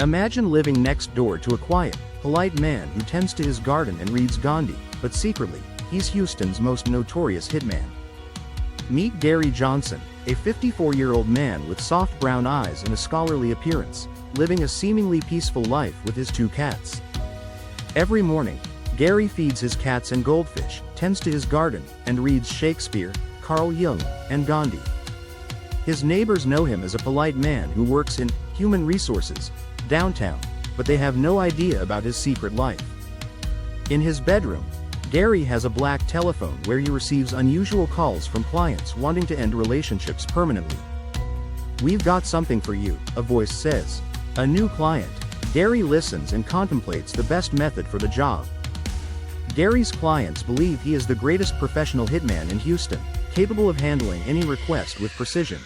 Imagine living next door to a quiet, polite man who tends to his garden and reads Gandhi, but secretly, he's Houston's most notorious hitman. Meet Gary Johnson, a 54-year-old man with soft brown eyes and a scholarly appearance, living a seemingly peaceful life with his 2 cats. Every morning, Gary feeds his cats and goldfish, tends to his garden, and reads Shakespeare, Carl Jung, and Gandhi. His neighbors know him as a polite man who works in human resources downtown, but they have no idea about his secret life. In his bedroom, Gary has a black telephone where he receives unusual calls from clients wanting to end relationships permanently. "We've got something for you," a voice says. A new client. Gary listens and contemplates the best method for the job. Gary's clients believe he is the greatest professional hitman in Houston, capable of handling any request with precision.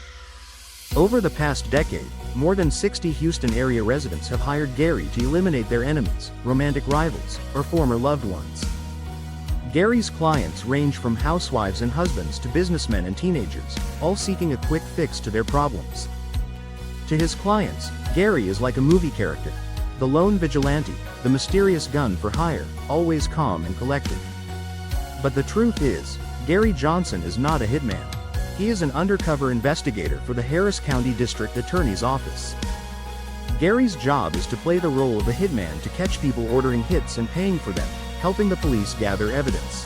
Over the past decade, more than 60 Houston area residents have hired Gary to eliminate their enemies, romantic rivals, or former loved ones. Gary's clients range from housewives and husbands to businessmen and teenagers, all seeking a quick fix to their problems. To his clients, Gary is like a movie character, the lone vigilante, the mysterious gun for hire, always calm and collected. But the truth is, Gary Johnson is not a hitman. He is an undercover investigator for the Harris County District Attorney's Office. Gary's job is to play the role of a hitman to catch people ordering hits and paying for them, helping the police gather evidence.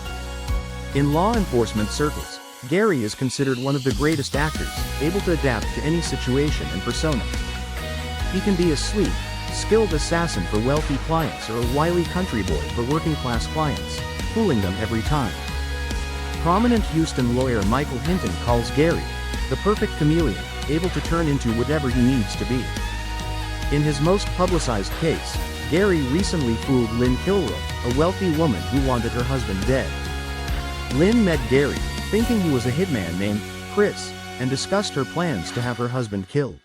In law enforcement circles, Gary is considered one of the greatest actors, able to adapt to any situation and persona. He can be a sleek, skilled assassin for wealthy clients or a wily country boy for working-class clients, fooling them every time. Prominent Houston lawyer Michael Hinton calls Gary the perfect chameleon, able to turn into whatever he needs to be. In his most publicized case, Gary recently fooled Lynn Kilroy, a wealthy woman who wanted her husband dead. Lynn met Gary, thinking he was a hitman named Chris, and discussed her plans to have her husband killed.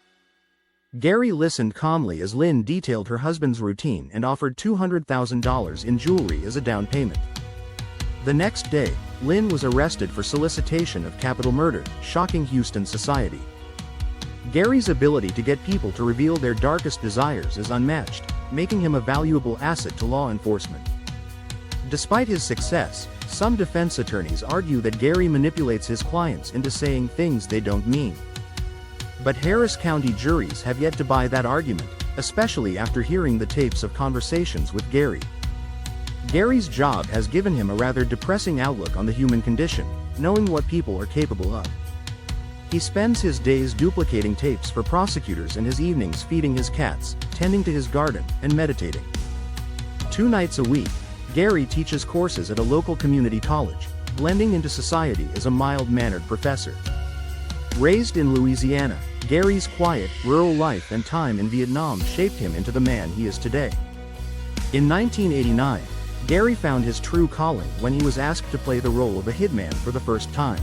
Gary listened calmly as Lynn detailed her husband's routine and offered $200,000 in jewelry as a down payment. The next day, Lynn was arrested for solicitation of capital murder, shocking Houston society. Gary's ability to get people to reveal their darkest desires is unmatched, making him a valuable asset to law enforcement. Despite his success, some defense attorneys argue that Gary manipulates his clients into saying things they don't mean. But Harris County juries have yet to buy that argument, especially after hearing the tapes of conversations with Gary. Gary's job has given him a rather depressing outlook on the human condition, knowing what people are capable of. He spends his days duplicating tapes for prosecutors and his evenings feeding his cats, tending to his garden, and meditating. 2 nights a week, Gary teaches courses at a local community college, blending into society as a mild-mannered professor. Raised in Louisiana, Gary's quiet, rural life and time in Vietnam shaped him into the man he is today. In 1989, Gary found his true calling when he was asked to play the role of a hitman for the first time.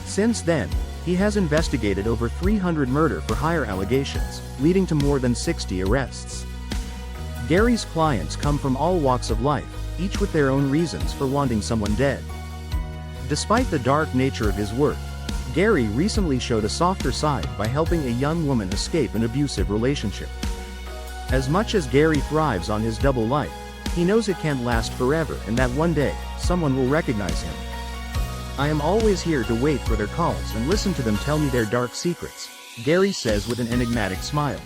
Since then, he has investigated over 300 murder-for-hire allegations, leading to more than 60 arrests. Gary's clients come from all walks of life, each with their own reasons for wanting someone dead. Despite the dark nature of his work, Gary recently showed a softer side by helping a young woman escape an abusive relationship. As much as Gary thrives on his double life, he knows it can't last forever and that one day, someone will recognize him. "I am always here to wait for their calls and listen to them tell me their dark secrets," Gary says with an enigmatic smile.